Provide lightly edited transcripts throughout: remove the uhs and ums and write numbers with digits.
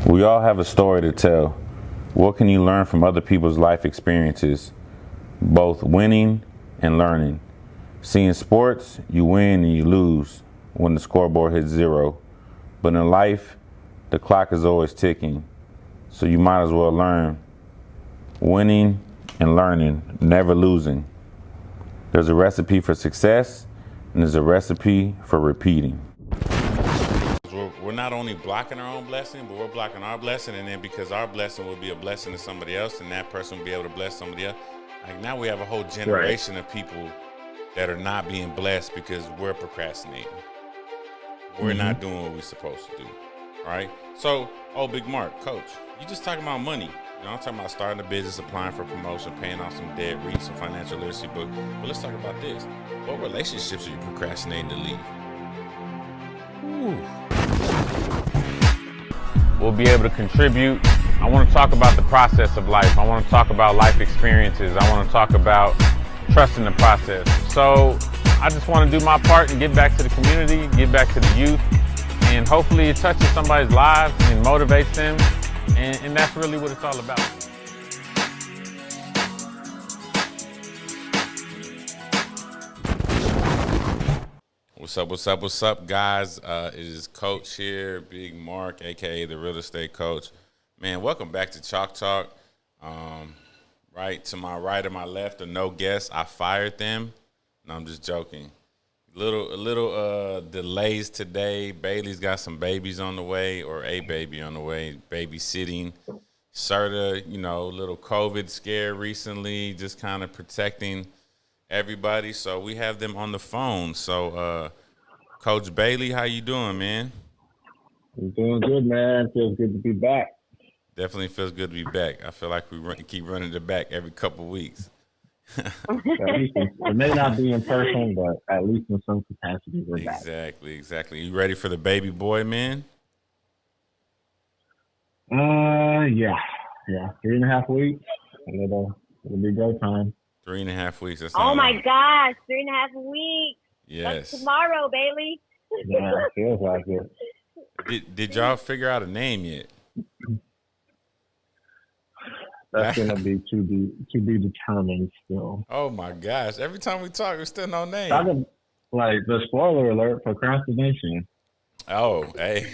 We all have a story to tell. What can you learn from other people's life experiences, both winning and learning? See, in sports, you win and you lose when the scoreboard hits zero. But in life, the clock is always ticking. So you might as well learn. Winning and learning, never losing. There's a recipe for success, and there's a recipe for repeating. We're not only blocking our own blessing, but we're blocking our blessing, and then because our blessing will be a blessing to somebody else, and that person will be able to bless somebody else. Like now we have a whole generation of people that are not being blessed because we're procrastinating. We're not doing what we're supposed to do. All right? So, Big Marc, coach, you just talking about money. You know, I'm talking about starting a business, applying for promotion, paying off some debt, reading some financial literacy book. But let's talk about this. What relationships are you procrastinating to leave? We'll be able to contribute. I want to talk about the process of life. I want to talk about life experiences. I want to talk about trusting the process. So I just want to do my part and give back to the community, give back to the youth, and hopefully it touches somebody's lives and motivates them. And that's really what it's all about. What's up, guys? It is Coach here, Big Marc, a.k.a. the real estate coach. Man, welcome back to Chalk Talk. Right to my right or my left, or no guests, I fired them. No, I'm just joking. A little delays today. Bailey's got some babies on the way, or a baby on the way, babysitting. Serta, little COVID scare recently, just kind of protecting everybody. So we have them on the phone. So, Coach Bailey, how you doing, man? I'm doing good, man. Feels good to be back. Definitely feels good to be back. I feel like we keep running it back every couple of weeks. It may not be in person, but at least in some capacity, we're back. Exactly. You ready for the baby boy, man? Yeah. 3.5 weeks. It'll be go time. 3.5 weeks. Oh my gosh, 3.5 weeks. Yes. That's tomorrow, Bailey. Yeah, it feels like it. Did y'all figure out a name yet? That's gonna be to be determined still. Oh my gosh! Every time we talk, there's still no name. Like the spoiler alert: procrastination. Oh, hey,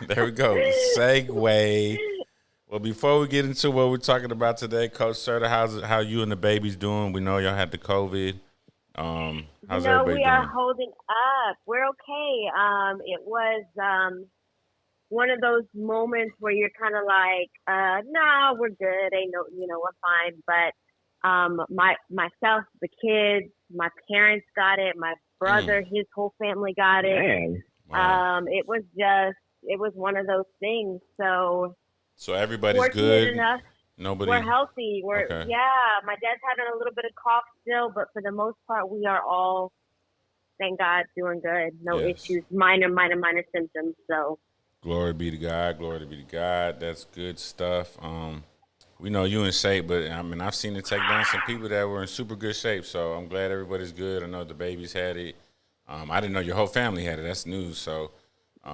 there we go. Segue. Well, before we get into what we're talking about today, Coach Serta, how you and the babies doing? We know y'all had the COVID. How's everybody doing? We are holding up. We're okay. It was one of those moments where you're kind of like, no, we're good. We're fine. But myself, the kids, my parents got it. My brother, his whole family got it. Man. Wow. It was one of those things. So everybody's good. Enough, we're healthy. My dad's having a little bit of cough still, but for the most part, we are all, thank God, doing good. No issues, minor symptoms. So. Glory be to God. That's good stuff. We know you in shape, but I mean, I've seen it take down some people that were in super good shape. So I'm glad everybody's good. I know the babies had it. I didn't know your whole family had it. That's news. So.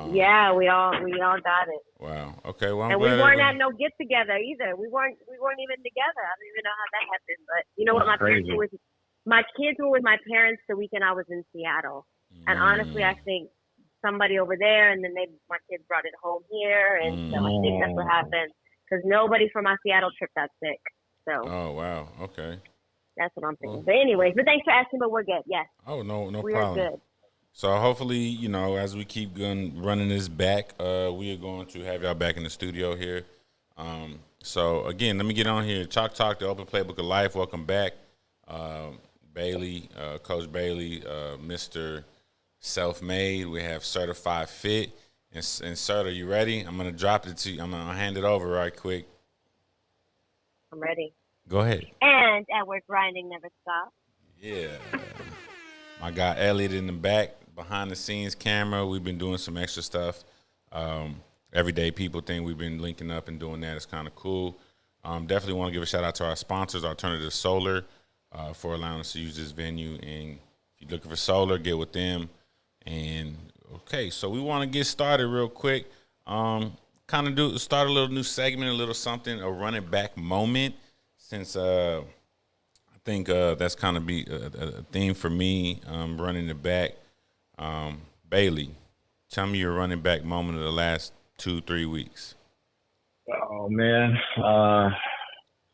We all got it. Wow. Okay. Well, we weren't at no get together either. We weren't even together. I don't even know how that happened. But you know what? My kids were with my parents the weekend I was in Seattle, and honestly, I think somebody over there, and then my kids brought it home here, and so I think that's what happened. Because nobody from my Seattle trip got sick. So. Oh wow. Okay. That's what I'm thinking. But anyways, thanks for asking. But we're good. Yes. Oh no problem. We are good. So hopefully, as we keep running this back, we are going to have y'all back in the studio here. So again, let me get on here. Chalk Talk, the Open Playbook of Life. Welcome back, Bailey, Coach Bailey, Mr. Self-Made. We have Certified Fit. And Serta, you ready? I'm going to drop it to you. I'm going to hand it over right quick. I'm ready. Go ahead. And at work, grinding never stops. Yeah. My guy Elliot in the back, behind the scenes camera. We've been doing some extra stuff. Everyday people thing, we've been linking up and doing that. It's kind of cool. Definitely want to give a shout out to our sponsors, Alternative Solar, for allowing us to use this venue. And if you're looking for solar, get with them. And okay, so we want to get started real quick. kind of start a little new segment, a little something, a running back moment, since I think that's kind of be a theme for me, running the back. Bailey, tell me your running back moment of the last 2-3 weeks. Oh man,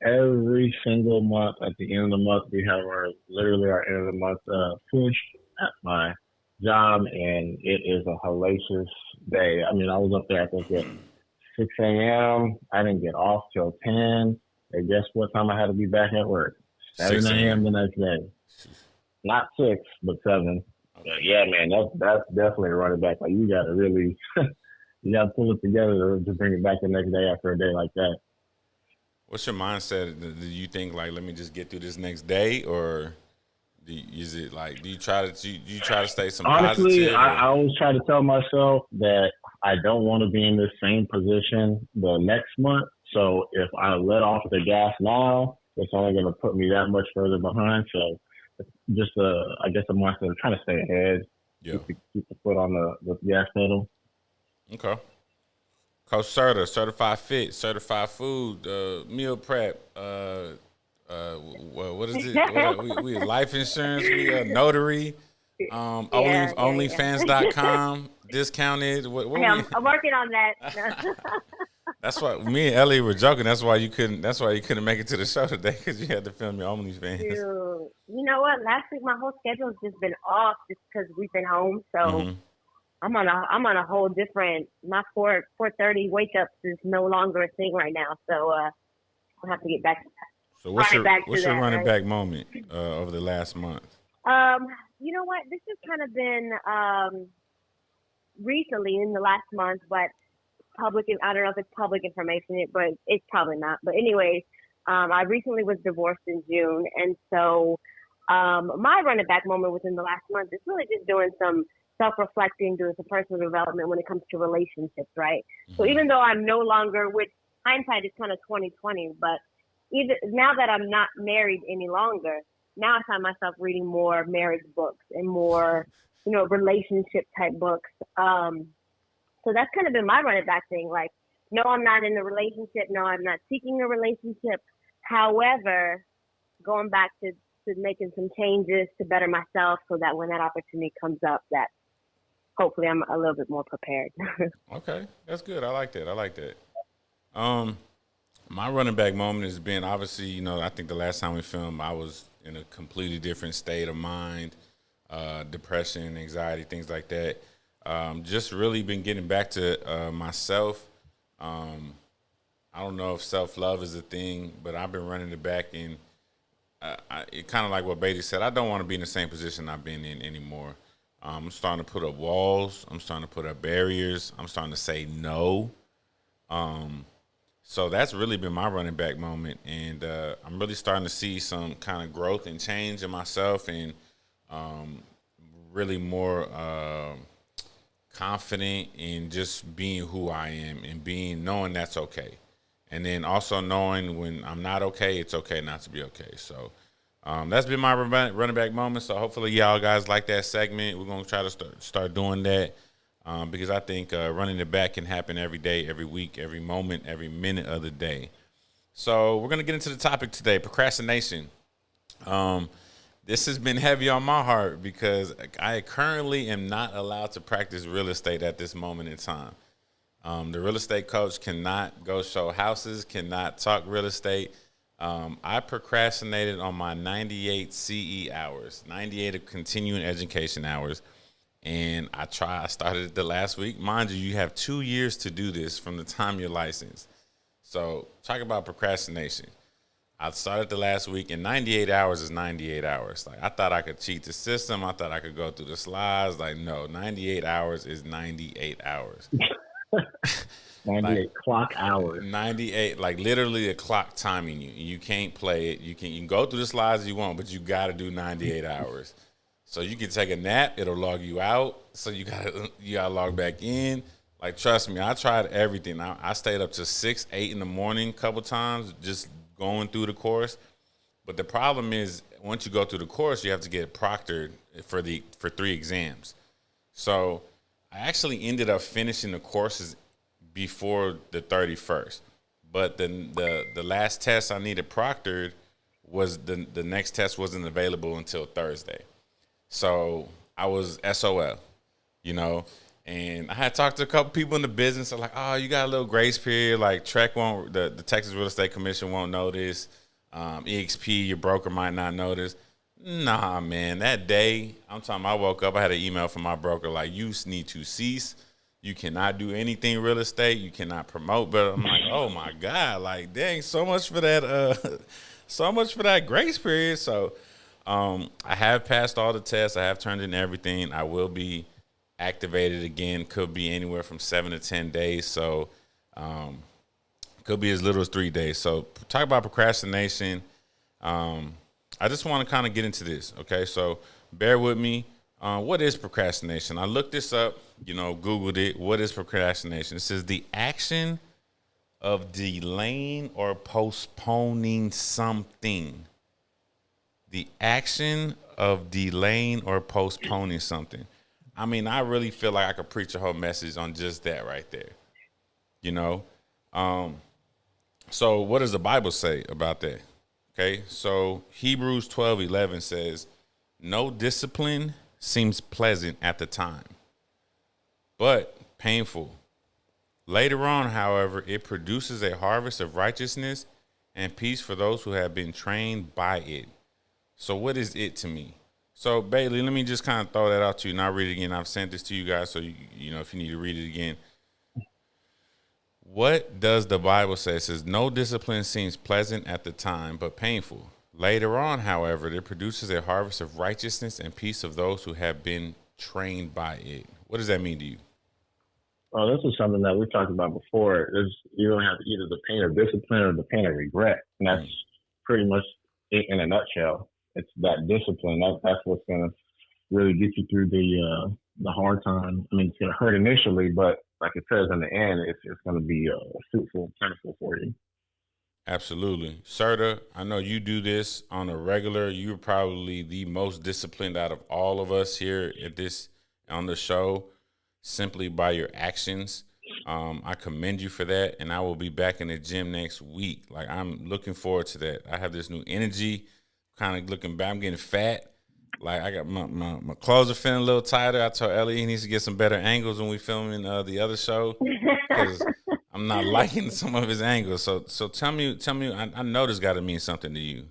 every single month at the end of the month we have our end of the month push at my job, and it is a hellacious day. I mean, I was up there I think at 6 a.m. I didn't get off till 10. And guess what time I had to be back at work? 7 a.m. the next day. Not 6, but 7. But yeah, man, that's definitely a running back. Like, you got to really, you got to pull it together to bring it back the next day after a day like that. What's your mindset? Do you think, like, let me just get through this next day, or do you try to stay some Honestly, positive? I always try to tell myself that I don't want to be in the same position the next month. So if I let off the gas now, it's only going to put me that much further behind. So just I guess a mindset of trying to stay ahead. Yeah. Keep the foot on the gas pedal. Okay. Coach Serta, certified fit, certified food, meal prep. What is it? We life insurance. We notary. Onlyfans.com discounted. I'm working on that. That's why me and Ellie were joking. That's why you couldn't make it to the show today, because you had to film your OnlyFans. Dude, you know what? Last week my whole schedule's just been off just because we've been home. So I'm on a whole different. My 4:30 wake ups is no longer a thing right now. So I'll have to get back to that. So what's your running back moment over the last month? You know what? This has kind of been recently in the last month, but public. I don't know if it's public information, but it's probably not. But anyways, I recently was divorced in June, and so my running back moment within the last month is really just doing some self-reflecting, doing some personal development when it comes to relationships, right? Mm-hmm. So even though I'm no longer, with hindsight is kind of 2020, but even now that I'm not married any longer, now I find myself reading more marriage books and more, relationship type books. So that's kind of been my running back thing. Like, no, I'm not in a relationship. No, I'm not seeking a relationship. However, going back to making some changes to better myself so that when that opportunity comes up, that hopefully I'm a little bit more prepared. Okay, that's good. I like that. My running back moment has been, obviously, I think the last time we filmed, I was in a completely different state of mind, depression, anxiety, things like that. Just really been getting back to myself. I don't know if self-love is a thing, but I've been running it back, and it kind of like what Beatty said, I don't want to be in the same position I've been in anymore. I'm starting to put up walls. I'm starting to put up barriers. I'm starting to say no. So that's really been my running back moment, and I'm really starting to see some kind of growth and change in myself, and really more confident in just being who I am and knowing that's okay. And then also knowing when I'm not okay, it's okay not to be okay. So that's been my running back moment. So hopefully y'all guys like that segment. We're going to try to start doing that because I think running it back can happen every day, every week, every moment, every minute of the day. So we're going to get into the topic today, procrastination. This has been heavy on my heart because I currently am not allowed to practice real estate at this moment in time. The real estate coach cannot go show houses, cannot talk real estate. I procrastinated on my 98 CE hours, 98 of continuing education hours, and I started it the last week. Mind you, you have 2 years to do this from the time you're licensed. So talk about procrastination. I started the last week, and 98 hours is 98 hours. Like, I thought I could cheat the system. I thought I could go through the slides. Like, no, 98 hours is 98 hours. 98 clock hours. 98, like literally a clock timing you. You can't play it. You can go through the slides if you want, but you got to do 98 hours. So you can take a nap. It'll log you out. So you gotta log back in. Like, trust me, I tried everything. I stayed up to 6, 8 in the morning a couple times just going through the course. But the problem is, once you go through the course, you have to get proctored for 3 exams. So I actually ended up finishing the courses before the 31st. But the last test I needed proctored was the next test wasn't available until Thursday. So I was SOL, you know. And I had talked to a couple people in the business. I'm like, oh, you got a little grace period. Like the Texas Real Estate Commission won't notice. EXP, your broker might not notice. Nah, man. That day, I woke up, I had an email from my broker like, you need to cease. You cannot do anything real estate. You cannot promote. But I'm like, oh my God, like, dang, so much for that, so much for that grace period. So I have passed all the tests. I have turned in everything. I will be activated again. Could be anywhere from 7 to 10 days. So could be as little as 3 days. So talk about procrastination. I just want to kind of get into this. Okay, so bear with me. What is procrastination? I looked this up, Googled it. What is procrastination? It says the action of delaying or postponing something. The action of delaying or postponing something. I mean, I really feel like I could preach a whole message on just that right there. So what does the Bible say about that? Okay, so Hebrews 12:11 says, no discipline seems pleasant at the time, but painful. Later on, however, it produces a harvest of righteousness and peace for those who have been trained by it. So what is it to me? So Bailey, let me just kind of throw that out to you, and I'll read it again. I've sent this to you guys, so if you need to read it again. What does the Bible say? It says, no discipline seems pleasant at the time, but painful. Later on, however, it produces a harvest of righteousness and peace of those who have been trained by it. What does that mean to you? Well, this is something that we talked about before. You don't have either the pain of discipline or the pain of regret. And that's pretty much it in a nutshell. It's that discipline. That's what's going to really get you through the hard time. I mean, it's going to hurt initially, but like it says in the end, it's going to be fruitful, plentiful for you. Absolutely. Serta, I know you do this on a regular. You're probably the most disciplined out of all of us here on the show, simply by your actions. I commend you for that, and I will be back in the gym next week. Like, I'm looking forward to that. I have this new energy, kind of looking back. I'm getting fat. Like, I got my clothes are feeling a little tighter. I told Ellie he needs to get some better angles when we filming the other show, because I'm not liking some of his angles. So tell me. I know this got to mean something to you.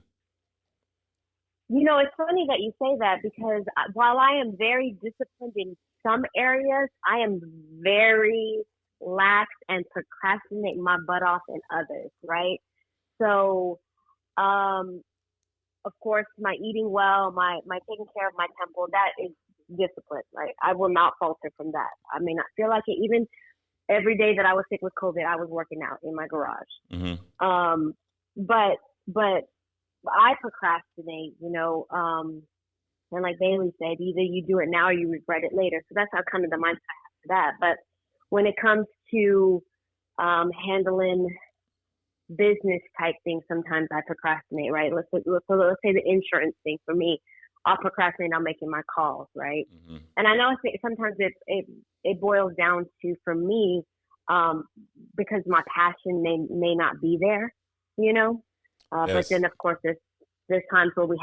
It's funny that you say that, because while I am very disciplined in some areas, I am very lax and procrastinate my butt off in others, right? So, of course, my eating well, my taking care of my temple, that is discipline, right? I will not falter from that. I mean, I feel like it, even every day that I was sick with COVID, I was working out in my garage. Mm-hmm. But I procrastinate, and like Bailey said, either you do it now or you regret it later. So that's how kind of the mindset I have for that. But when it comes to handling business type things, sometimes I procrastinate, right? Let's say the insurance thing for me. I'll procrastinate on making my calls, right? Mm-hmm. And I know sometimes it boils down to, for me, because my passion may not be there, Yes. But then of course there's times where we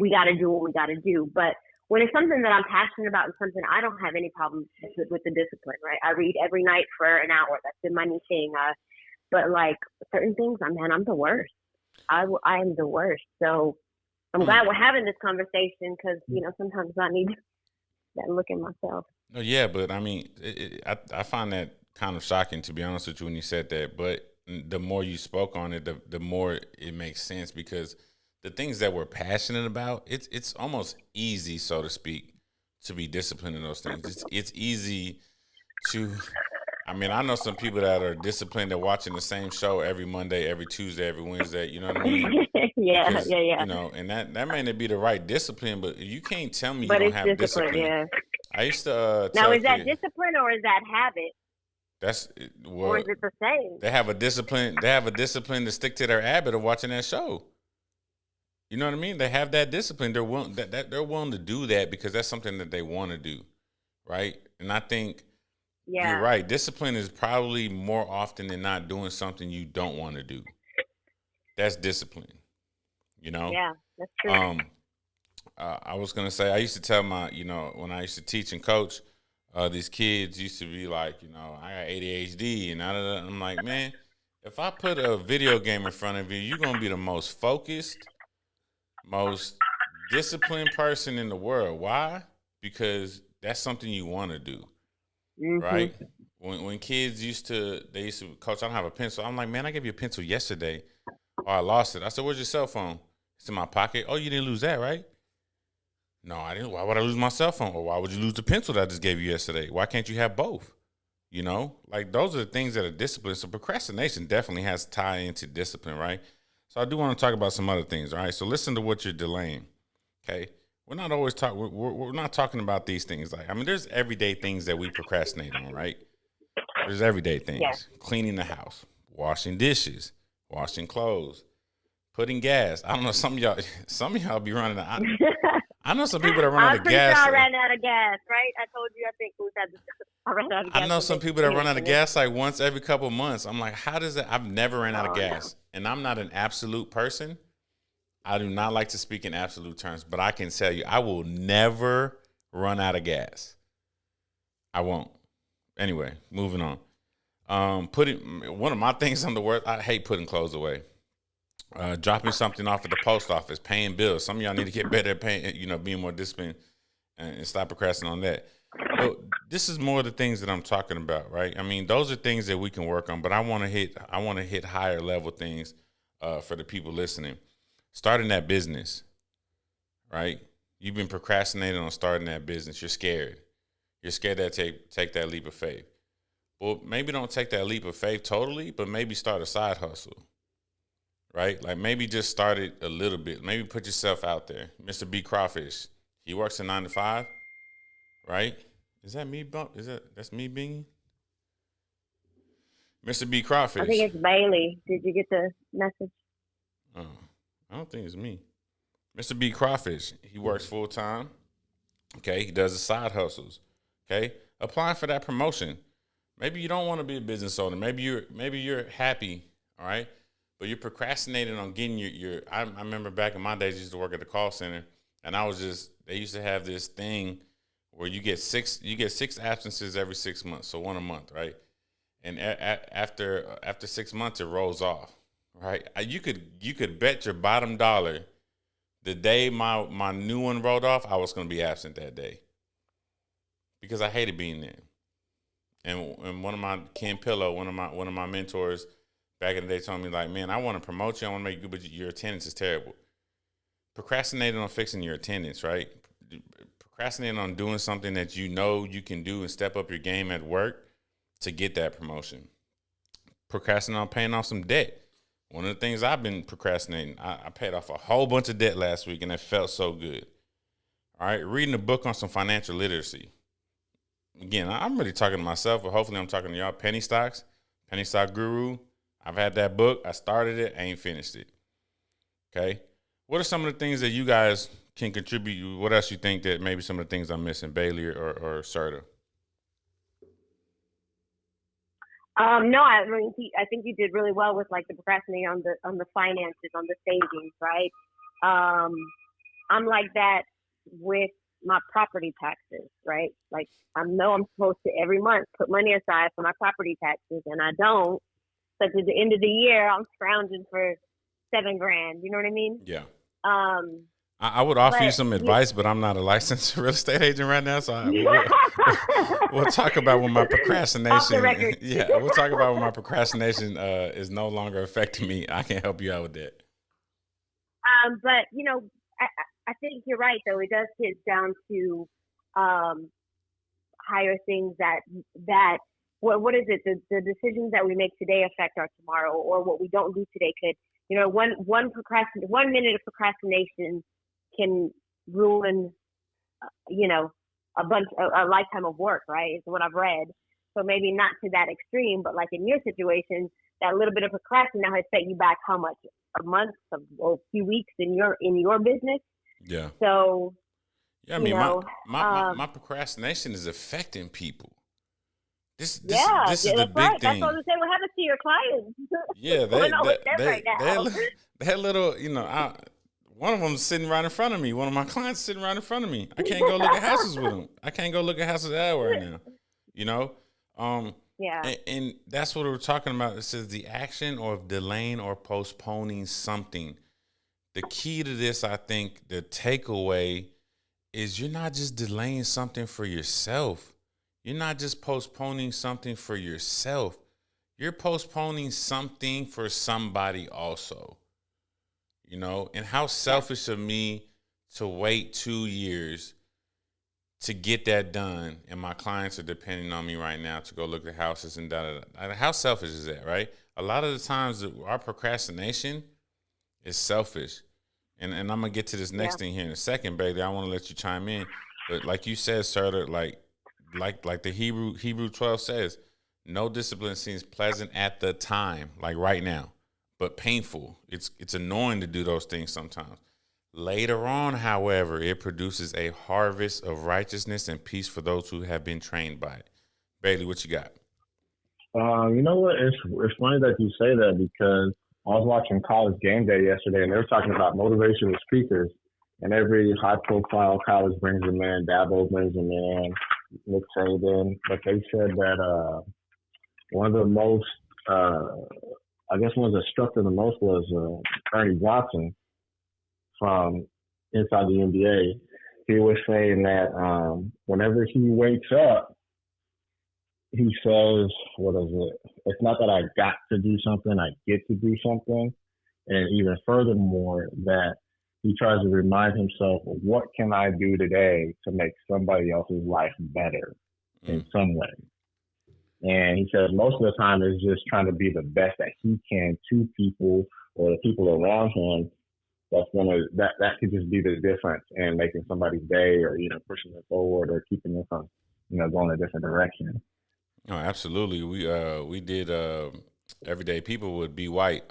got to do what we got to do. But when it's something that I'm passionate about and something, I don't have any problems with the discipline, right? I read every night for an hour. That's been my new thing. But like certain things, I'm the worst. I am the worst. So I'm glad we're having this conversation, because, sometimes I need that look in myself. Oh, yeah, but I mean, I find that kind of shocking, to be honest with you, when you said that. But the more you spoke on it, the more it makes sense, because the things that we're passionate about, it's almost easy, so to speak, to be disciplined in those things. It's easy to. I mean, I know some people that are disciplined at watching the same show every Monday, every Tuesday, every Wednesday. You know what I mean? Yeah. And that may not be the right discipline, but you can't tell me you don't have discipline. Yeah. I used to now, is that discipline or is that habit? Or is it the same? They have a discipline. They have a discipline to stick to their habit of watching that show. You know what I mean? They have that discipline. They're willing to do that because that's something that they want to do, right? And I think You're Yeah. right. Discipline is probably more often than not doing something you don't want to do. That's discipline, you know? Yeah, that's true. Um, I was gonna say I used to tell my, when I used to teach and coach, these kids used to be like, I got ADHD and I'm like, man, if I put a video game in front of you, you're gonna be the most focused, most disciplined person in the world. Why? Because that's something you want to do, Mhm. right? When kids they used to, coach, I don't have a pencil. I'm like, man, I gave you a pencil yesterday. Oh, I lost it. I said, where's your cell phone? It's in my pocket. Oh, you didn't lose that, right? No, I didn't. Why would I lose my cell phone? Or why would you lose the pencil that I just gave you yesterday? Why can't you have both? Like those are the things that are discipline. So procrastination definitely has to tie into discipline, right? So I do want to talk about some other things, all right? So listen to what you're delaying, okay? We're not always talking. We're not talking about these things. Like, I mean, there's everyday things that we procrastinate on, right? There's everyday Yeah. things: cleaning the house, washing dishes, washing clothes, putting gas. I don't know. Some of y'all be running. I know some people that run out I'm of pretty sure gas. I ran out of gas, right? I told you, I think we had this. I ran out of gas. I know some people that run out of gas like once every couple of months. I'm like, how does that? I've never ran out of Oh, no. gas, and I'm not an absolute person. I do not like to speak in absolute terms, but I can tell you, I will never run out of gas. I won't. Anyway, moving on. Putting one of my things on the worst. I hate putting clothes away. Dropping something off at the post office, paying bills. Some of y'all need to get better at paying. Being more disciplined and stop procrastinating on that. But this is more of the things that I'm talking about, right? I mean, those are things that we can work on, but I want to hit higher level things for the people listening. Starting that business, right? You've been procrastinating on starting that business. You're scared. You're scared to take that leap of faith. Well, maybe don't take that leap of faith totally, but maybe start a side hustle, right? Like maybe just start it a little bit. Maybe put yourself out there. Mr. B Crawfish, he works a 9 to 5, right? Is that me? That's me, Bingy? Mr. B I think Crawfish. it's Bailey. Did you get the message? Oh, I don't think it's me. Mr. B Crawfish, he works full time. Okay, he does his side hustles. Okay, applying for that promotion. Maybe you don't want to be a business owner. Maybe you're happy. All right, but you're procrastinating on getting your. I remember back in my days, I used to work at the call center, and they used to have this thing where you get six absences every 6 months, so one a month, right? And after 6 months, it rolls off, right? You could bet your bottom dollar the day my new one rolled off, I was going to be absent that day because I hated being there. And one of my Ken Pillow, one of my mentors back in the day, told me like, man, I want to promote you, I want to make you good, but your attendance is terrible. Procrastinating on fixing your attendance, right? Procrastinating on doing something that you know you can do and step up your game at work to get that promotion. Procrastinating on paying off some debt. One of the things I've been procrastinating, I paid off a whole bunch of debt last week, and it felt so good. All right, reading a book on some financial literacy. Again, I'm really talking to myself, but hopefully I'm talking to y'all. Penny Stocks, Penny Stock Guru. I've had that book. I started it, I ain't finished it. Okay. What are some of the things that you guys can contribute? What else you think that maybe some of the things I'm missing, Bailey or Serta? No, I mean, I think you did really well with like the procrastinating on the finances, on the savings, right? I'm like that with my property taxes, right? Like I know I'm supposed to every month put money aside for my property taxes, and I don't. So at the end of the year, I'm scrounging for $7,000. You know what I mean? Yeah. Um, I would offer you but some you, advice, but I'm not a licensed real estate agent right now, so we'll talk about when my off the procrastination. record. Yeah, we'll talk about when my procrastination is no longer affecting me. I can help you out with that. But I think you're right though. It does get down to um, higher things that what is it? The decisions that we make today affect our tomorrow, or what we don't do today could. One minute of procrastination can ruin a lifetime of work, right? Is what I've read. So maybe not to that extreme, but like in your situation, that little bit of procrastination now has set you back how much? A month or a few weeks in your business. Yeah. So Yeah, I mean, my procrastination is affecting people. This is the that's big right. That's what thing. I'm saying. What happens to your clients? Yeah, What's going on with them right now? that little, one of them's sitting right in front of me. One of my clients sitting right in front of me. I can't go look at houses with him. I can't go look at houses at all right now. You know, Yeah. and that's what we're talking about. It says the action or delaying or postponing something. The key to this, I think, the takeaway is you're not just delaying something for yourself. You're not just postponing something for yourself. You're postponing something for somebody also. And how selfish of me to wait 2 years to get that done, and my clients are depending on me right now to go look at houses and da da da. How selfish is that, right? A lot of the times, our procrastination is selfish. And I'm gonna get to this next thing here in a second, baby. I want to let you chime in, but like you said, sir, like the Hebrew 12 says, no discipline seems pleasant at the time, like right now, but painful. It's annoying to do those things sometimes. Later on, however, it produces a harvest of righteousness and peace for those who have been trained by it. Bailey, what you got? You know what? It's funny that you say that because I was watching College Game Day yesterday, and they were talking about motivational speakers. And every high-profile college brings them in. Dabo brings them in. Nick Saban. But they said that one of the most, I guess, one that struck them the most was Ernie Johnson from inside the NBA. He was saying that whenever he wakes up, he says, what is it? It's not that I got to do something, I get to do something. And even furthermore, that he tries to remind himself, what can I do today to make somebody else's life better in some way? And he says most of the time it's just trying to be the best that he can to people or the people around him. That could just be the difference in making somebody's day or, pushing them forward or keeping them from, going a different direction. Oh, absolutely. We did Everyday People with B. White,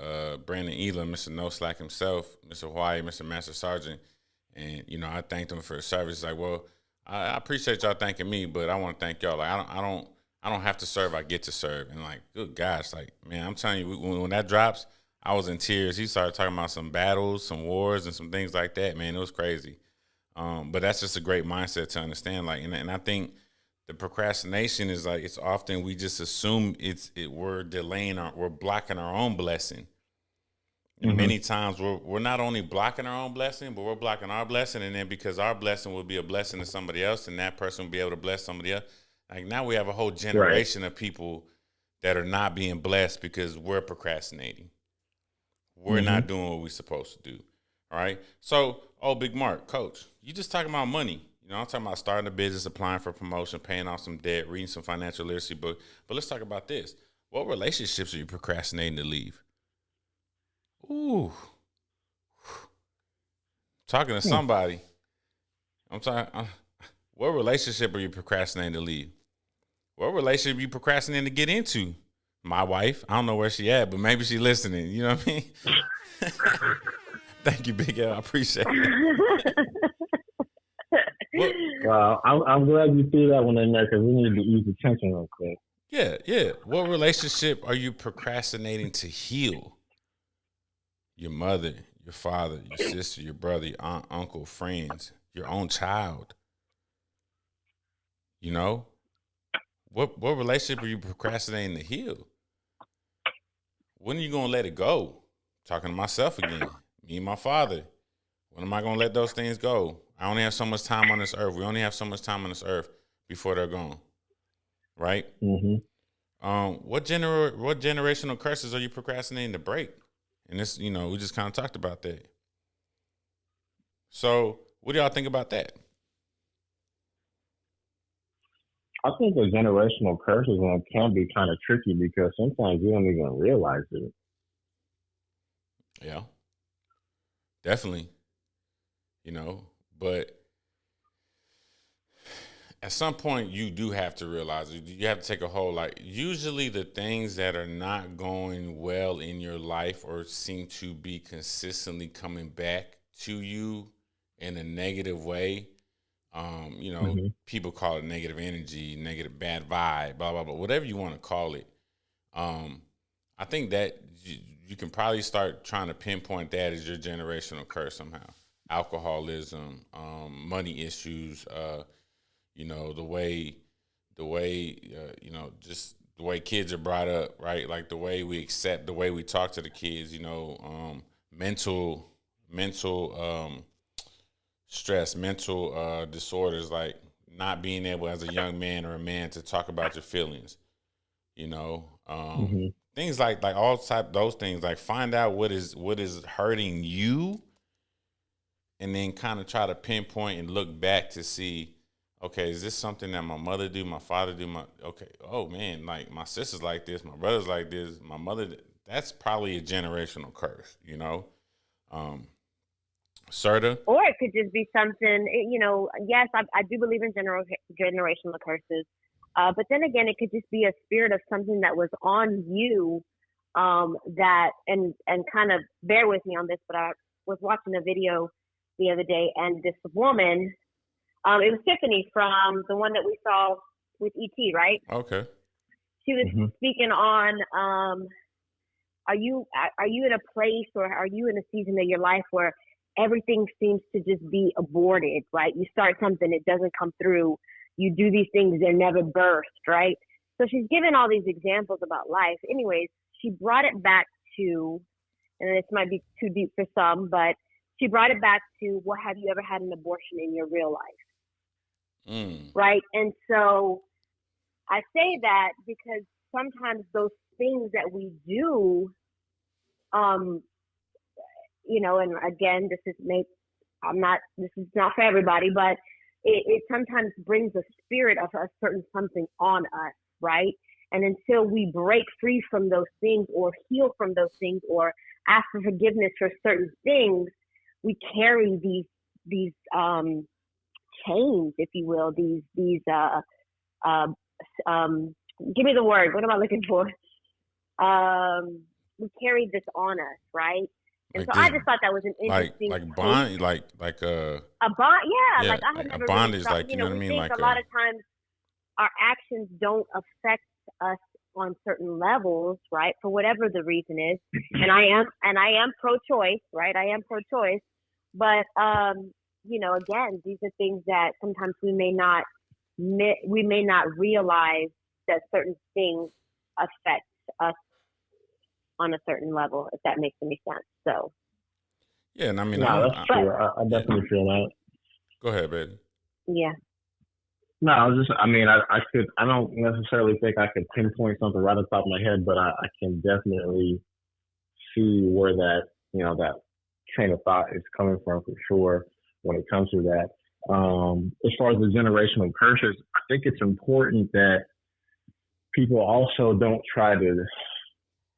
Brandon Elam, Mr. No Slack himself, Mr. White, Mr. Master Sergeant. And, I thanked him for his service. Like, well, I appreciate y'all thanking me, but I want to thank y'all. Like, I don't have to serve, I get to serve. And like, good gosh, like, man, I'm telling you, when that drops, I was in tears. He started talking about some battles, some wars, and some things like that, man. It was crazy. But that's just a great mindset to understand. Like, and I think the procrastination is like, it's often we just assume we're delaying we're blocking our own blessing. And many times we're not only blocking our own blessing, but we're blocking our blessing. And then because our blessing will be a blessing to somebody else, and that person will be able to bless somebody else. Like now we have a whole generation of people that are not being blessed because we're procrastinating. We're not doing what we're supposed to do. All right. So, Big Mark, coach, you just talking about money. I'm talking about starting a business, applying for promotion, paying off some debt, reading some financial literacy book. But let's talk about this. What relationships are you procrastinating to leave? Ooh. Talking to somebody. I'm talking. What relationship are you procrastinating to leave? What relationship are you procrastinating to get into? My wife. I don't know where she at, but maybe she's listening. You know what I mean? Thank you, Big L. I appreciate it. Well, I'm glad you threw that one in there because we need to ease the tension real quick. Yeah. What relationship are you procrastinating to heal? Your mother, your father, your sister, your brother, your aunt, uncle, friends, your own child. What relationship are you procrastinating to heal? When are you gonna let it go? Talking to myself again. Me and my father. When am I gonna let those things go? I only have so much time on this earth. We only have so much time on this earth before they're gone. Right? What generational curses are you procrastinating to break? And this, we just kind of talked about that. So, what do y'all think about that? I think the generational curses one can be kind of tricky because sometimes you don't even realize it. Yeah, definitely. But at some point you do have to realize it. You have to take a whole, usually the things that are not going well in your life or seem to be consistently coming back to you in a negative way, People call it negative energy, negative bad vibe, blah, blah, blah, whatever you want to call it. I think that you can probably start trying to pinpoint that as your generational curse somehow. Alcoholism, money issues, just the way kids are brought up, right? Like the way we accept, the way we talk to the kids, mental stress, mental disorders, like not being able as a young man or a man to talk about your feelings, things like all type those things. Like find out what is hurting you, and then kind of try to pinpoint and look back to see, okay, is this something that my mother do, my father do, oh man, like my sister's like this, my brother's like this, my mother. That's probably a generational curse, Serta? Or it could just be something, yes, I do believe in generational curses. But then again, it could just be a spirit of something that was on you, that, and kind of bear with me on this, but I was watching a video the other day, and this woman, it was Tiffany from the one that we saw with ET, right? Okay. She was speaking on, are you in a place, or are you in a season of your life where everything seems to just be aborted, right? You start something, it doesn't come through. You do these things, they're never burst, right? So she's given all these examples about life. Anyways, she brought it back to, and this might be too deep for some, but she brought it back to, well, have you ever had an abortion in your real life? Right? And so I say that because sometimes those things that we do, and again, this is not for everybody, but it sometimes brings a spirit of a certain something on us, right? And until we break free from those things, or heal from those things, or ask for forgiveness for certain things, we carry these chains, if you will, these give me the word. What am I looking for? We carry this on us, right? And like so I just thought that was an interesting, like bond, like a bond. Yeah, like I had never a bond really is thought, like, you know what I mean? Like a lot of times our actions don't affect us on certain levels, right? For whatever the reason is. And I am pro-choice, right? I am pro-choice, but again, these are things that sometimes we may not realize that certain things affect us on a certain level, if that makes any sense. So yeah, and I mean, that's true. I definitely feel that. Go ahead, baby. Yeah. No, I don't necessarily think I could pinpoint something right on top of my head, but I can definitely see where that train of thought is coming from for sure when it comes to that. As far as the generational curses, I think it's important that people also don't try to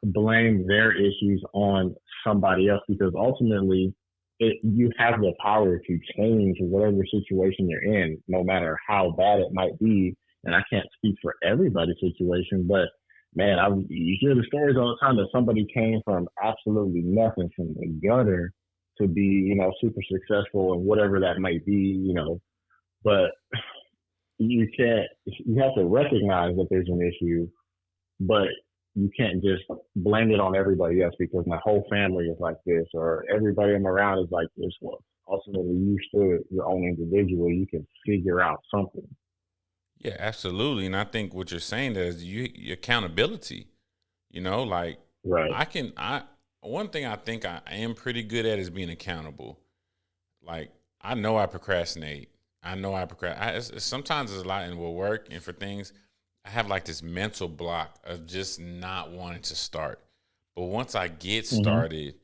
blame their issues on somebody else, because ultimately you have the power to change whatever situation you're in, no matter how bad it might be. And I can't speak for everybody's situation, but man, you hear the stories all the time that somebody came from absolutely nothing, from the gutter, to be, super successful and whatever that might be, but you have to recognize that there's an issue, but you can't just blame it on everybody else because my whole family is like this, or everybody I'm around is like this. Well, ultimately, you still, your own individual, you can figure out something. Yeah, absolutely. And I think what you're saying is accountability, like right. One thing I think I am pretty good at is being accountable. Like, I know I procrastinate. Sometimes it's a lot and will work. And for things, I have like this mental block of just not wanting to start. But once I get started,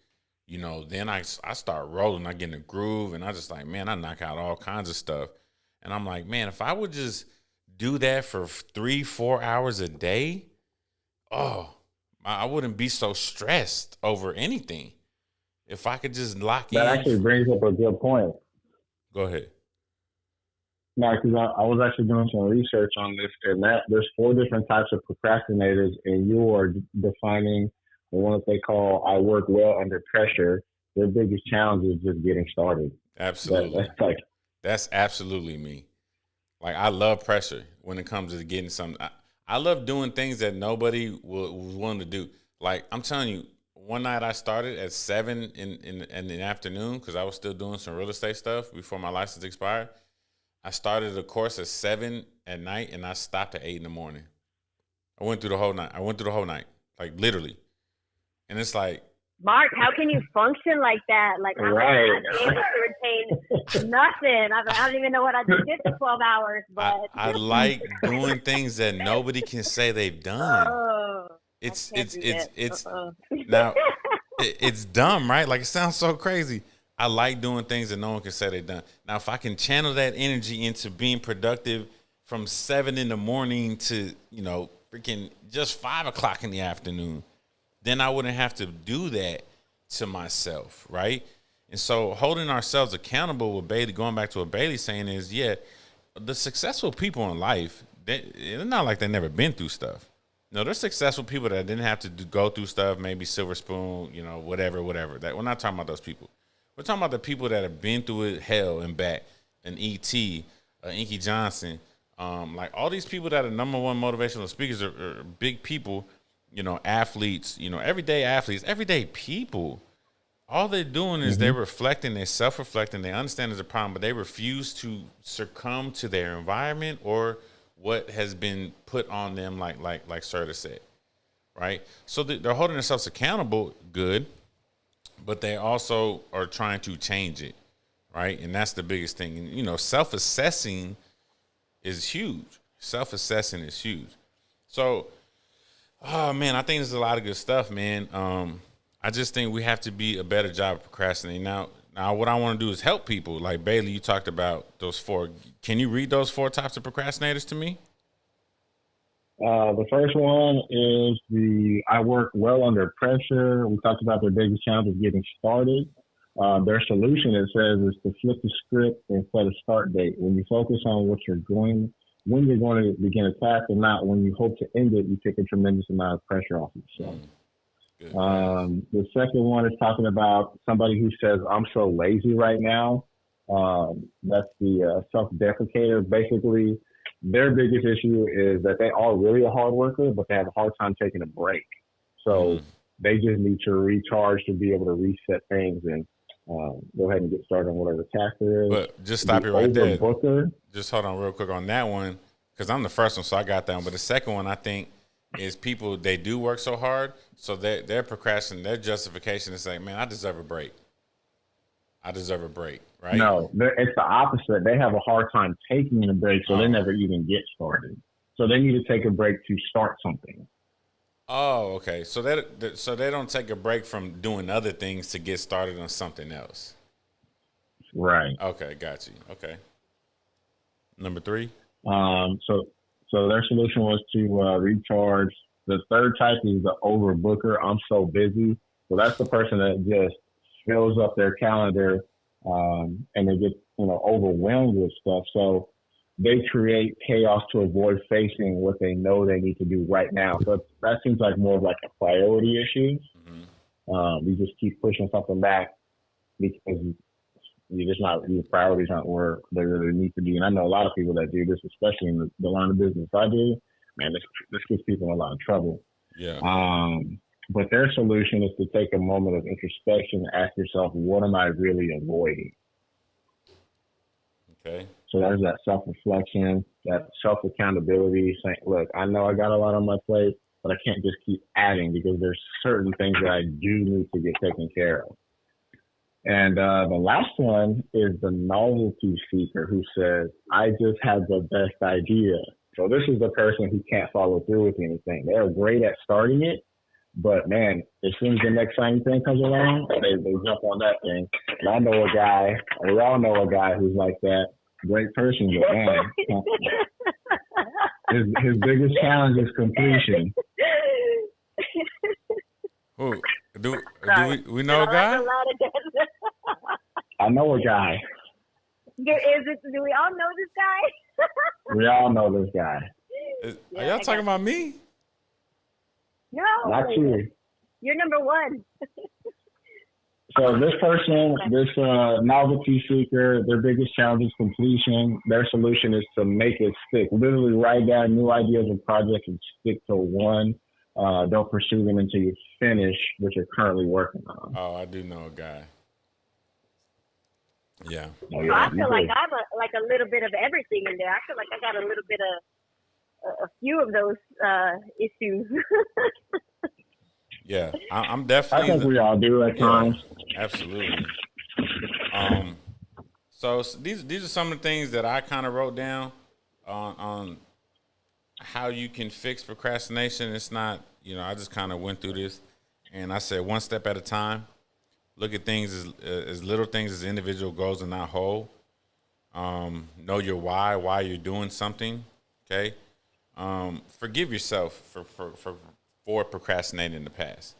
then I start rolling. I get in the groove, and I just like, man, I knock out all kinds of stuff. And I'm like, man, if I would just do that for 3-4 hours a day, I wouldn't be so stressed over anything. If I could just lock in. That actually brings up a good point. Go ahead. No, because I was actually doing some research on this, and there's 4 different types of procrastinators, and you are defining the one that they call "I work well under pressure." Their biggest challenge is just getting started. Absolutely. That's like That's absolutely me. Like, I love pressure when it comes to getting something. I love doing things that nobody was willing to do. Like, I'm telling you, one night I started at 7 in the afternoon because I was still doing some real estate stuff before my license expired. I started a course at 7 at night and I stopped at 8 in the morning. I went through the whole night, like literally. And it's like, Marc, how can you function like that? Like, I'm not able to retain nothing. I don't even know what I did for 12 hours. But I like doing things that nobody can say they've done. It's now it's dumb, right? Like, it sounds so crazy. I like doing things that no one can say they've done. Now, if I can channel that energy into being productive from 7 in the morning to, freaking just 5 o'clock in the afternoon, then I wouldn't have to do that to myself, right? And so holding ourselves accountable with Bailey, going back to what Bailey's saying is, the successful people in life, it's not like they've never been through stuff. No, there's successful people that didn't have to go through stuff, maybe silver spoon, whatever. That we're not talking about those people. We're talking about the people that have been through it, hell and back, an E.T., Inky Johnson, like all these people that are number one motivational speakers are big people, athletes, everyday athletes, everyday people. All they're doing is they're reflecting, they're self-reflecting, they understand there's a problem, but they refuse to succumb to their environment or what has been put on them, like Serta said, right? So they're holding themselves accountable, good, but they also are trying to change it, right? And that's the biggest thing. And, self-assessing is huge. Self-assessing is huge. So, oh, man, I think there's a lot of good stuff, man. I just think we have to be a better job of procrastinating. Now, what I want to do is help people. Like, Bailey, you talked about those 4. Can you read those 4 types of procrastinators to me? The first one is I work well under pressure. We talked about their biggest challenge is getting started. Their solution, it says, is to flip the script and set a start date. When you focus on when you're going to begin a task and not when you hope to end it, you take a tremendous amount of pressure off yourself. The second one is talking about somebody who says, I'm so lazy right now. That's the self-deprecator. Basically, their biggest issue is that they are really a hard worker, but they have a hard time taking a break. So they just need to recharge to be able to reset things and go ahead and get started on whatever task there is. But just stop you right there. Just hold on real quick on that one, because I'm the first one, so I got that one. But the second one, I think, is people, they do work so hard, so their procrastination, their justification is saying, man, I deserve a break. Right? No, it's the opposite. They have a hard time taking a break, so they never even get started. So they need to take a break to start something. Oh, okay. So they don't take a break from doing other things to get started on something else. Right. Okay, got you. Okay. Number 3. So their solution was to recharge. The third type is the overbooker. I'm so busy. So that's the person that just fills up their calendar and they get overwhelmed with stuff. So they create chaos to avoid facing what they know they need to do right now. So that seems like more of like a priority issue. You just keep pushing something back because your priorities aren't where they really need to be. And I know a lot of people that do this, especially in the line of business I do. Man, this gets people in a lot of trouble. Yeah. But their solution is to take a moment of introspection and ask yourself, what am I really avoiding? Okay. So there's that self-reflection, that self-accountability, saying, look, I know I got a lot on my plate, but I can't just keep adding because there's certain things that I do need to get taken care of. And the last one is the novelty seeker who says, I just have the best idea. So this is the person who can't follow through with anything. They're great at starting it, but man, as soon as the next shiny thing comes along, they jump on that thing. And I know a guy, we all know a guy who's like that. Great person, but man, his biggest challenge is completion. Who? Do we know a guy? I know a guy. Do we all know this guy? We all know this guy. Are y'all talking about me? No. Not you. You're number 1. So this person, this novelty seeker, their biggest challenge is completion. Their solution is to make it stick. Literally write down new ideas and projects and stick to one. Don't pursue them until you finish what you're currently working on. Oh, I do know a guy. Yeah. Oh, So yeah, I you feel like do. I'm like a little bit of everything in there. I feel like I got a little bit of a few of those issues. Yeah. I'm I definitely think we all do at yeah, times. absolutely. Um, so these are some of the things that I kind of wrote down on how you can fix procrastination. It's not, I just kind of went through this, and I said one step at a time. Look at things as little things as individual goals and not whole. Know your why you're doing something. Okay. Forgive yourself for procrastinating in the past.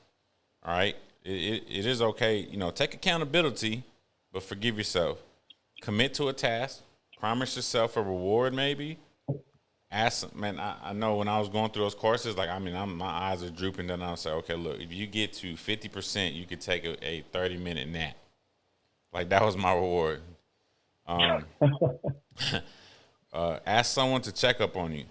All right. It is okay. Take accountability, but forgive yourself. Commit to a task. Promise yourself a reward, maybe. Ask, man. I know when I was going through those courses, like my eyes are drooping. Then I'll say, okay, look, if you get to 50%, you could take a 30-minute nap. Like that was my reward. Um, ask someone to check up on you.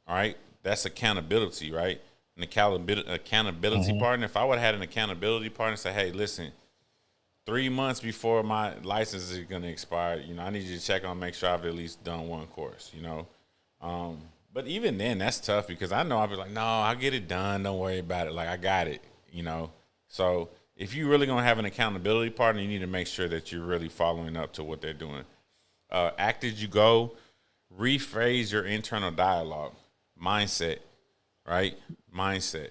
All right, that's accountability, right? An accountability Mm-hmm. partner. If I would have had an accountability partner, say, hey, listen, 3 months before my license is going to expire, I need you to check on, make sure I've at least done one course. But even then, that's tough because I know I'll be like, no, I'll get it done. Don't worry about it. Like I got it. So if you really gonna have an accountability partner, you need to make sure that you're really following up to what they're doing. Act as you go. Rephrase your internal dialogue. Mindset, right? Mindset.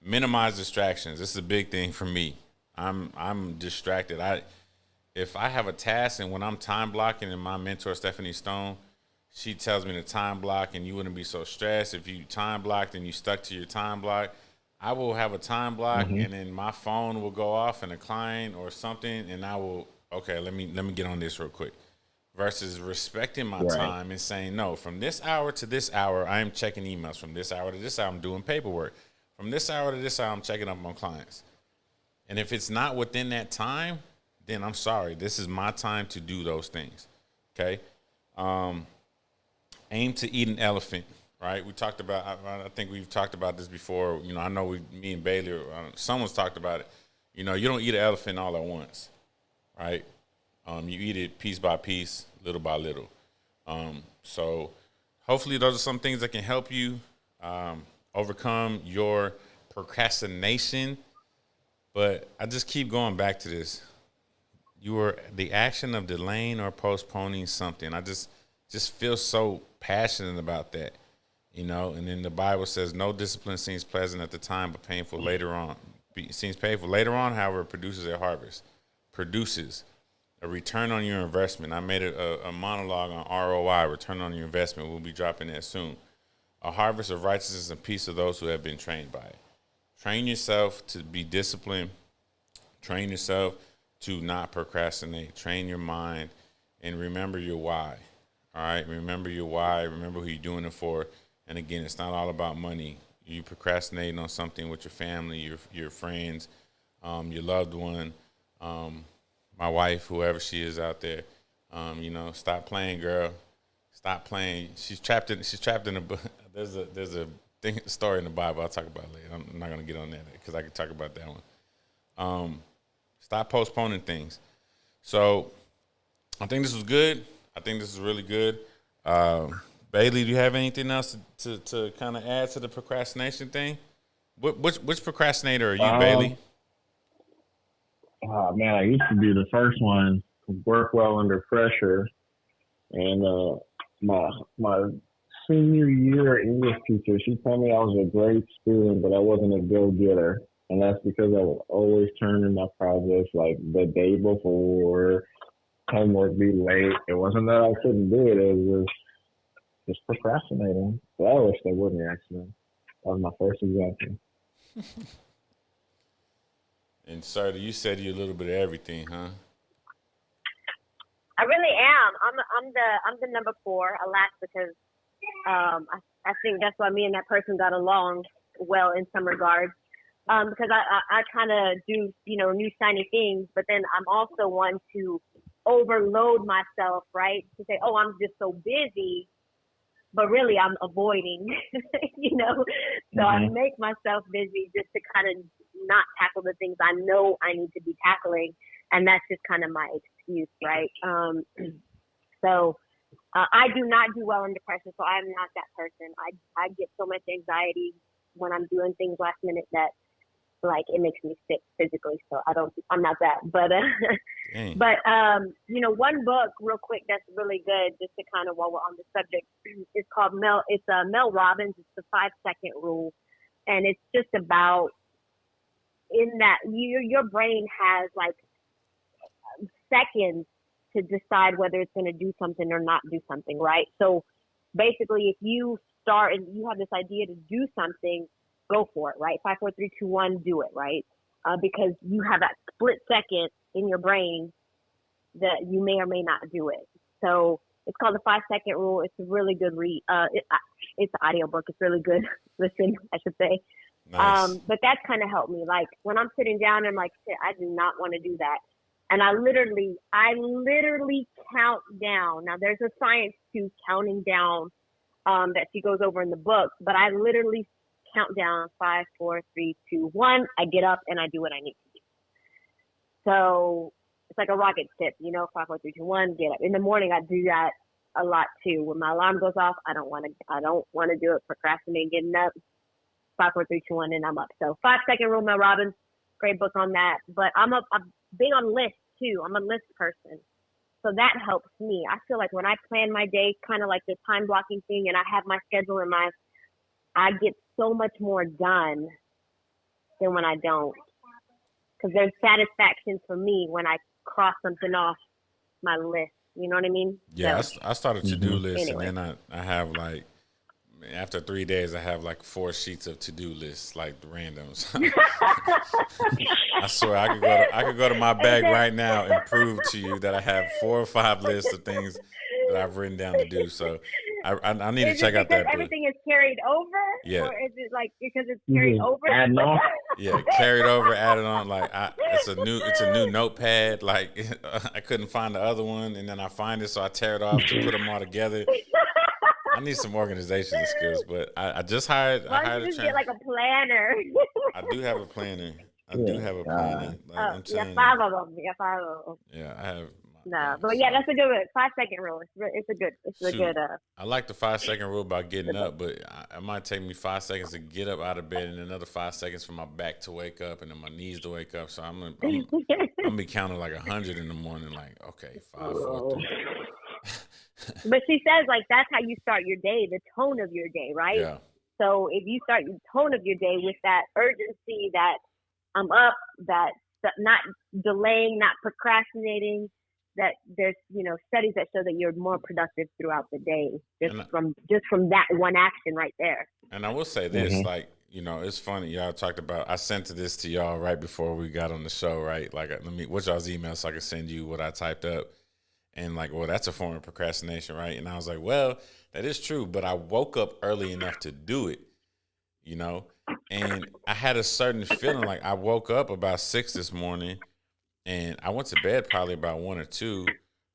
Minimize distractions. This is a big thing for me. I'm distracted. If I have a task and when I'm time blocking, and my mentor Stephanie Stone, she tells me to time block, and you wouldn't be so stressed if you time blocked and you stuck to your time block. I will have a time block, Mm-hmm. and then my phone will go off and a client or something, and I will let me get on this real quick. Versus respecting my Right. time and saying no, from this hour to this hour, I am checking emails. From this hour to this hour, I'm doing paperwork. From this hour to this hour, I'm checking up on clients. And if it's not within that time, then I'm sorry. This is my time to do those things. Okay. Aim to eat an elephant, right? We talked about, I think we've talked about this before. I know me and Bailey, someone's talked about it. You don't eat an elephant all at once, right? You eat it piece by piece, little by little. So hopefully those are some things that can help you overcome your procrastination. But I just keep going back to this. You are the action of delaying or postponing something. I just feel so passionate about that, And then the Bible says, no discipline seems pleasant at the time, but painful later on. Seems painful later on, however, it produces a harvest. Produces a return on your investment. I made a monologue on ROI, return on your investment. We'll be dropping that soon. A harvest of righteousness and peace of those who have been trained by it. Train yourself to be disciplined. Train yourself to not procrastinate. Train your mind and remember your why. All right, remember your why. Remember who you're doing it for. And again, it's not all about money. You procrastinating on something with your family, your friends, your loved one, my wife, whoever she is out there. Stop playing, girl. Stop playing. She's trapped in a. There's a story in the Bible I'll talk about later. I'm not gonna get on that because I could talk about that one. Stop postponing things. So I think this was good. I think this is really good. Bailey, do you have anything else to kind of add to the procrastination thing? Which procrastinator are you, Bailey? Oh man, I used to be the first one to work well under pressure, and my senior year English teacher, she told me I was a great student, but I wasn't a go getter, and that's because I would always turn in my projects like the day before. Homework be late. It wasn't that I couldn't do it; it was just procrastinating. So I wish they wouldn't actually. That was my first example. And sir, you said you a little bit of everything, huh? I really am. I'm the number four. I laugh because I think that's why me and that person got along well in some regards. because I kind of do, new shiny things, but then I'm also one to overload myself, right? To say, oh, I'm just so busy, but really I'm avoiding, So I make myself busy just to kind of not tackle the things I know I need to be tackling, and that's just kind of my excuse, right? So I do not do well in depression, so I'm not that person. I get so much anxiety when I'm doing things last minute that like it makes me sick physically. So I'm not that. But one book real quick that's really good, just to kind of while we're on the subject, is called Mel Robbins. It's the 5-second rule, and it's just about in that your brain has like seconds to decide whether it's going to do something or not do something, right? So basically, if you start and you have this idea to do something, go for it, right? 5, 4, 3, 2, 1, do it, right? Because you have that split second in your brain that you may or may not do it. So it's called the 5-second rule. It's a really good read. It's an audio book. It's really good. Listen, I should say. Nice. But that's kind of helped me. Like when I'm sitting down, I'm like, shit, I do not want to do that. And I literally count down. Now there's a science to counting down that she goes over in the book, but I literally count down 5, 4, 3, 2, 1. I get up and I do what I need to do. So it's like a rocket ship, 5, 4, 3, 2, 1, get up. In the morning I do that a lot too. When my alarm goes off, I don't want to do it, procrastinate getting up. 5, 4, 3, 2, 1, and I'm up. So 5-second rule, Mel Robbins, great book on that. But I'm big on lists too. I'm a list person. So that helps me. I feel like when I plan my day, kind of like the time blocking thing, and I have my schedule in mind, I get so much more done than when I don't. Because there's satisfaction for me when I cross something off my list. You know what I mean? Yeah, so, I started to-do list, anyway. and then I have like, after 3 days, I have like 4 sheets of to-do lists, like randoms. I swear I could go to my bag right now and prove to you that I have 4 or 5 lists of things that I've written down to do. So I need to check out that book. Everything is carried over? Yeah. Or is it like because it's carried over? Adding on? Yeah, carried over, added on. Like it's a new notepad. Like I couldn't find the other one, and then I find it, so I tear it off to put them all together. I need some organization skills, but I just hired. Why don't you just get like a planner? I do have a planner. Like, I'm telling you. 5 of them. Yeah, 5 of them. Yeah, I have. But yeah, that's a good one. 5-second rule. It's a good. I like the 5-second rule about getting up, but it might take me 5 seconds to get up out of bed, and another 5 seconds for my back to wake up, and then my knees to wake up. So I'm gonna be counting like 100 in the morning. Like, okay, 5, 4, 3. But she says like that's how you start your day, the tone of your day, right? Yeah. So if you start the tone of your day with that urgency, that I'm up, that not delaying, not procrastinating, that there's studies that show that you're more productive throughout the day just from that one action right there. And I will say this, like, it's funny. Y'all talked about. I sent this to y'all right before we got on the show, right? Like, what's y'all's email so I can send you what I typed up. And like, well, that's a form of procrastination, right? And I was like, well, that is true, but I woke up early enough to do it, and I had a certain feeling. Like I woke up about 6 this morning, and I went to bed probably about 1 or 2.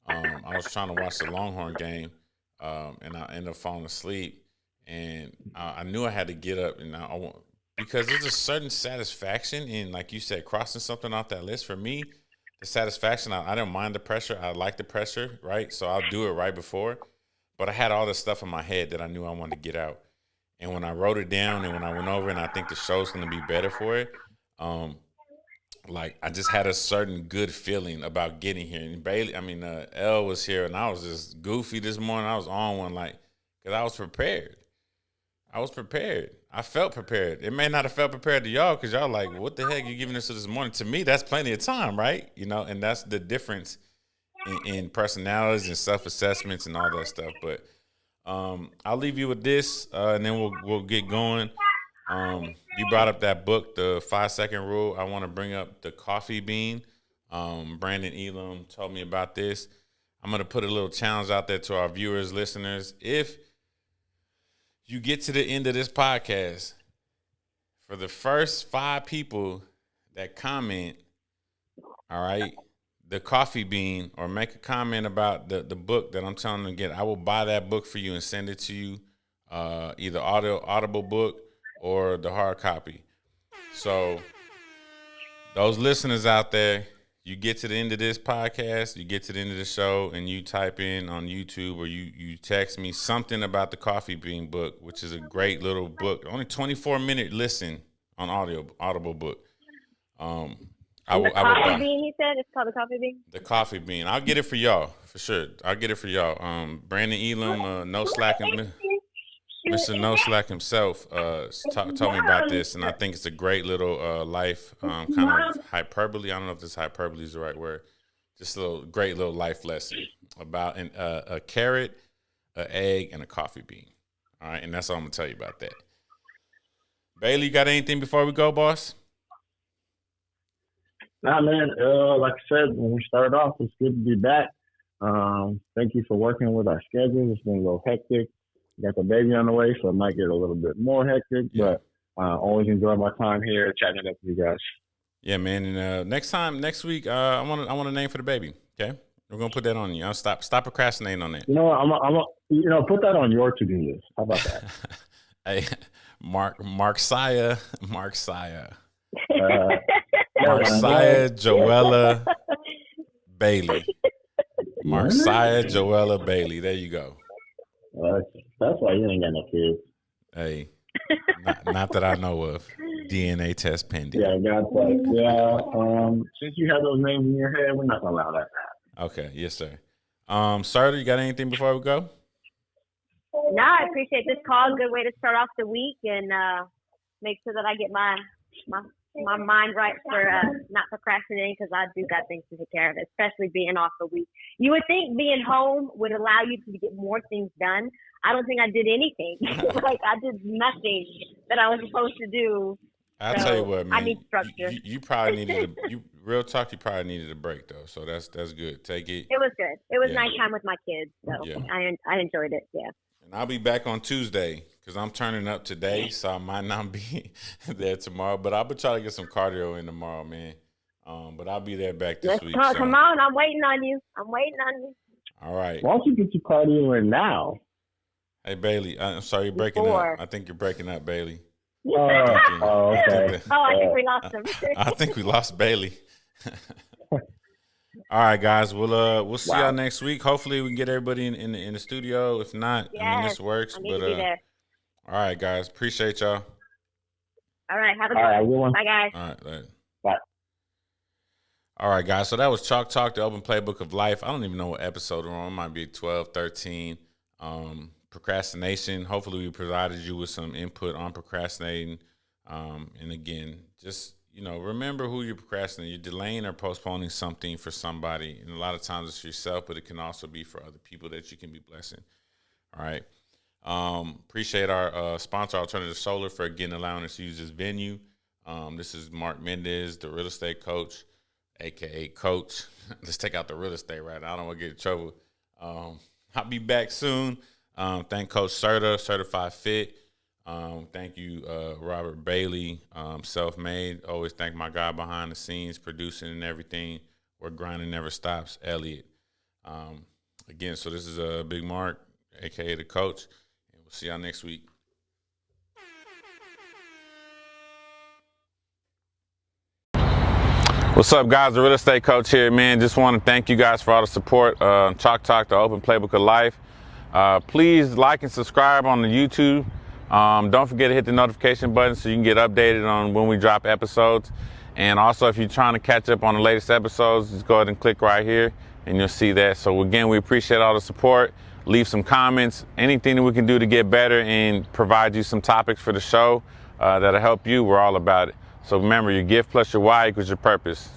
I was trying to watch the Longhorn game, and I ended up falling asleep. And I knew I had to get up, and because there's a certain satisfaction in, like you said, crossing something off that list. For me, the satisfaction, I don't mind the pressure. I like the pressure, right? So I'll do it right before. But I had all this stuff in my head that I knew I wanted to get out. And when I wrote it down and when I went over, and I think the show's going to be better for it, like I just had a certain good feeling about getting here. And Elle was here, and I was just goofy this morning. I was on one, like, because I was prepared. I felt prepared. It may not have felt prepared to y'all because y'all like, what the heck you giving us this morning? To me, that's plenty of time, right? And that's the difference in personalities and self-assessments and all that stuff. But I'll leave you with this, and then we'll get going. You brought up that book, The 5-Second Rule. I want to bring up the coffee bean. Brandon Elam told me about this. I'm going to put a little challenge out there to our viewers, listeners. If you get to the end of this podcast, for the first 5 people that comment, all right, the coffee bean, or make a comment about the book that I'm telling them to get, I will buy that book for you and send it to you, either audible book or the hard copy. So those listeners out there, you get to the end of this podcast, you get to the end of the show, and you type in on YouTube or you text me something about the Coffee Bean book, which is a great little book. Only 24-minute listen on audible book. Coffee Bean, he said? It's called the Coffee Bean? The Coffee Bean. I'll get it for y'all, for sure. I'll get it for y'all. Brandon Elam, No Slacking, Mr. No Slack himself told me about this, and I think it's a great little life kind of hyperbole. I don't know if this hyperbole is the right word. Just a great little life lesson about a carrot, an egg, and a coffee bean. All right, and that's all I'm going to tell you about that. Bailey, you got anything before we go, boss? Nah, man. Like I said, when we started off, it's good to be back. Thank you for working with our schedule. It's been a little hectic. Got the baby on the way, so it might get a little bit more hectic, but always enjoy my time here chatting it up with you guys. Yeah, man. And next week, I want a name for the baby. Okay, we're gonna put that on you. I'll stop procrastinating on that. You know what? I'm put that on your to-do list. How about that? Hey, Marc Saya, Joella Bailey, Marc Saya, Joella Bailey. There you go. That's why you ain't got no kids. Hey, not that I know of. DNA test pending. Yeah, got that. Yeah. Since you have those names in your head, we're not gonna allow that. Okay, yes, sir. Sir, you got anything before we go? No, I appreciate this call. Good way to start off the week and make sure that I get my mind right for not procrastinating, because I do got things to take care of, especially being off the week. You would think being home would allow you to get more things done. I don't think I did anything. Like, I did nothing that I was supposed to do. I'll tell you what, man. I need structure. You probably needed real talk. You probably needed a break though, so that's good. Take it. It was good. It was nice time with my kids, so I enjoyed it. Yeah. And I'll be back on Tuesday because I'm turning up today, so I might not be there tomorrow. But I'll be trying to get some cardio in tomorrow, man. But I'll be there back this week. Come on, I'm waiting on you. All right. Why don't you get your cardio in now? Hey, Bailey, I'm sorry you're breaking up. I think you're breaking up, Bailey. Okay. I think we lost him. I think we lost Bailey. All right, guys. We'll see y'all next week. Hopefully, we can get everybody in the studio. If not, I mean, this works. I need to be there. All right, guys. Appreciate y'all. All right. Have a good one. Bye, guys. All right. Later. Bye. All right, guys. So that was Chalk Talk, the Open Playbook of Life. I don't even know what episode we're on. It might be 12, 13. Procrastination. Hopefully, we provided you with some input on procrastinating. And again, just remember who you're procrastinating. You're delaying or postponing something for somebody, and a lot of times it's yourself, but it can also be for other people that you can be blessing. All right. Appreciate our sponsor, Alternative Solar, for again allowing us to use this venue. This is Marc Mendez, the real estate coach, aka Coach. Let's take out the real estate right now. I don't want to get in trouble. I'll be back soon. Thank Coach Serta, Certified Fit. Thank you, Robert Bailey, Self-Made. Always thank my guy behind the scenes, producing and everything. Where grinding never stops, Elliot. Again, so this is Big Marc, a.k.a. the Coach, and we'll see y'all next week. What's up, guys? The Real Estate Coach here, man. Just want to thank you guys for all the support. Chalk Talk, the Open Playbook of Life. Please like and subscribe on the YouTube. Don't forget to hit the notification button so you can get updated on when we drop episodes. And also, if you're trying to catch up on the latest episodes, just go ahead and click right here and you'll see that. So again, we appreciate all the support. Leave some comments, anything that we can do to get better and provide you some topics for the show that'll help you. We're all about it. So remember, your gift plus your why equals your purpose.